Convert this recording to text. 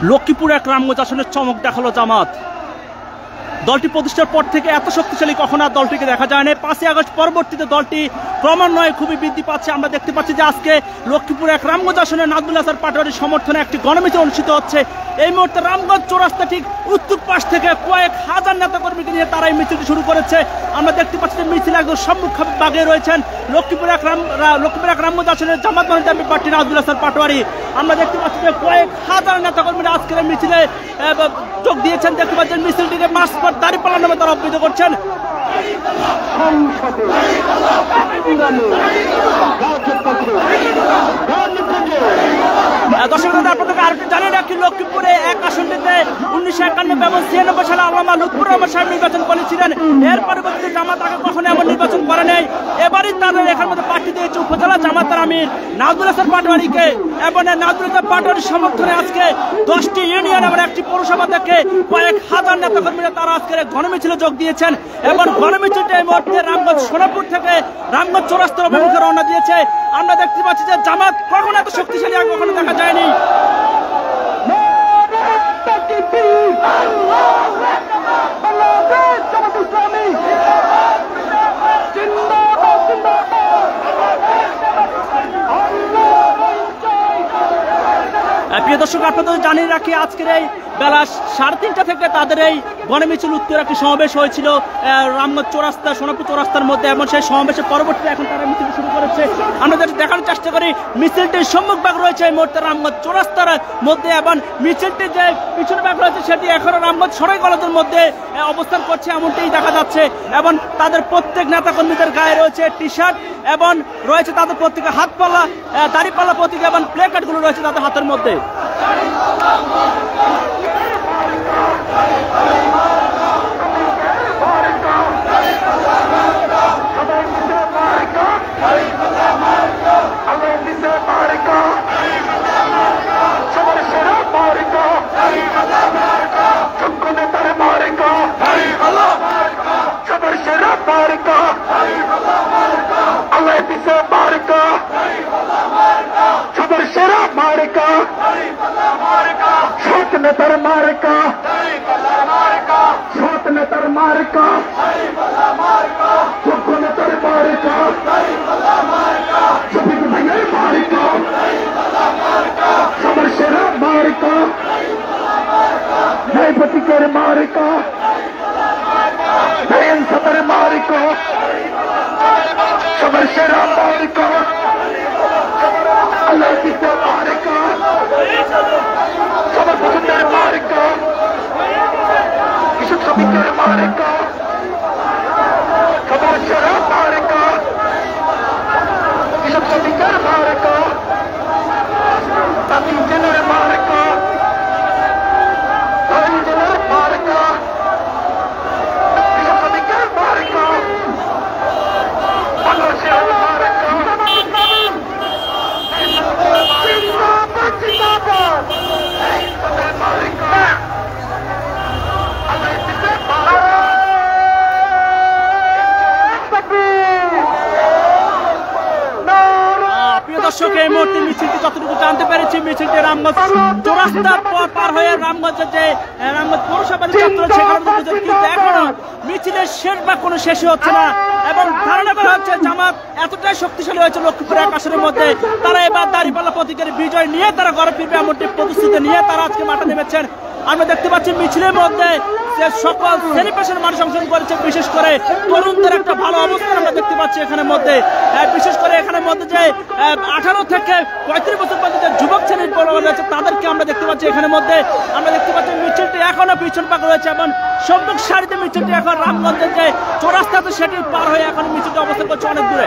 লক্ষ্মীপুর এক রামগঞ্জ আসনের চমক দেখালো জামাত। দলটি প্রতিষ্ঠার পর থেকে এত শক্তিশালী কখনো আর দলটিকে দেখা যায় না। 5ই আগস্ট পরবর্তীতে দলটি ক্রমান্বয়ে খুবই বৃদ্ধি পাচ্ছে। আমরা দেখতে পাচ্ছি যে আজকে লক্ষ্মীপুর এক রামগঞ্জ আসনে নাজমুল হাসান পাটোয়ারির সমর্থনে একটি গণমিছিল অনুষ্ঠিত হচ্ছে। এই মুহূর্তে রামগঞ্জ চৌরাস্তা ঠিক উত্তর পাশ থেকে কয়েক হাজার নেতাকর্মীকে নিয়ে তারা এই মিছিলটি শুরু করেছে। আমরা দেখতে পাচ্ছি যে মিছিল একদম সম্মুখভাগে রয়েছেন লক্ষ্মীপুর এক রামগঞ্জ আসনের জামাত মনোনীত প্রার্থী নাজমুল হাসান পাটোয়ারি। আমরা দেখতে পাচ্ছি যে কয়েক হাজার নেতাকর্মীরা আজকের এই মিছিলে যোগ দিয়েছেন। দেখতে পাচ্ছেন মিছিলটিকে মার্চ পর দাঁড়িপাল্লা নামে তারা অভিহিত করছেন। দর্শক আপনাদেরকে আরেকটি জানিয়ে রাখি, লক্ষ্মীপুরে এক আসনটিতে 1991 এবং 96 সালে আল্লামা লুৎফুর রহমান সাহেব নির্বাচন করেছিলেন। এর পরবর্তীতে জামাত আগে কখনো এমন নির্বাচন করে নেই। এবারই তাদের এখান মধ্যে প্রার্থী দিয়েছে উপজেলা জামাতের আমির নাজমুল হাসান পাটোয়ারিকে এবং নাজমুল হাসান পাটোয়ারির সমর্থনে আজকে 10টি ইউনিয়ন এবং একটি পৌরসভা থেকে কয়েক হাজার নেতাকর্মীরা তারা আজকের গণমিছিলে যোগ দিয়েছেন এবং গণমিছিলটি এই মুহূর্তে রামগঞ্জ সোনাপুর থেকে রামগঞ্জ চৌরাস্তার অভিমুখে রওনা দিয়েছে। আমরা দেখতে পাচ্ছি যে জামাত কখনো এত শক্তিশালী আর কখনো দেখা যায়নি। প্রিয় দর্শক আপনাদের জানিয়ে রাখি, আজকের এই বেলা 3:30 থেকে তাদের এই গণমিছিল উত্তর একটি সমাবেশ হয়েছিল রামগঞ্জ চৌরাস্তা সোনাপুর চৌরাস্তার মধ্যে এবং সেই সমাবেশের পরবর্তীতে এখন তারা মিছিল শুরু করেছে। আমরা দেখানোর চেষ্টা করি মিছিলটির সম্মুখভাগ রয়েছে এই মুহূর্তে রামগঞ্জ চৌরাস্তার মধ্যে এবং মিছিলটির যে পিছনে ভাগ রয়েছে সেটি এখনো রামগঞ্জ সরাই কলেজের মধ্যে অবস্থান করছে এমনটাই দেখা যাচ্ছে এবং তাদের প্রত্যেক নেতাকর্মীদের গায়ে রয়েছে টি শার্ট এবং রয়েছে তাদের প্রত্যেকের হাতপাল্লা দাড়িপাল্লা প্রতীক এবং প্লে কার্ডগুলো রয়েছে তাদের হাতের মধ্যে। এই মুহূর্তে মিছিলটি যতটুকু জানতে পেরেছি মিছিলটি রামগঞ্জ চৌরাস্তার পর পার হয়ে রামগঞ্জের যে রামগঞ্জ পৌরসভার ছাত্র সেখানে কিন্তু এখনো মিছিলের শেষ বা কোনো শেষই হচ্ছে না এবং ধারণা করা হচ্ছে জামাত এতটাই শক্তিশালী হয়েছে লক্ষ্মীপুর এক আসনের মধ্যে তারা এবার দাঁড়িপাল্লা প্রতীকের বিজয় নিয়ে তারা ঘরে ফিরবে এমনটি প্রতিশ্রুতি নিয়ে তারা আজকে মাঠে নেমেছেন। আমরা দেখতে পাচ্ছি মিছিলের মধ্যে যে সকল শ্রেণী পেশার মানুষ অংশগ্রহণ করেছে, বিশেষ করে তরুণদের একটা ভালো অবস্থান আমরা দেখতে পাচ্ছি এখানের মধ্যে। বিশেষ করে এখানের মধ্যে যে 18 থেকে 35 বছর পর্যন্ত যুবক শ্রেণীর রয়েছে তাদেরকে আমরা দেখতে পাচ্ছি এখানের মধ্যে। আমরা দেখতে পাচ্ছি মিছিলটি এখনো পিছন পাক রয়েছে এবং সম্মুখ সারিতে মিছিলটি এখন রামগঞ্জের যে চৌরাস্তাতে সেটি পার হয়ে এখন মিছিলটি অবস্থান করছে অনেক দূরে।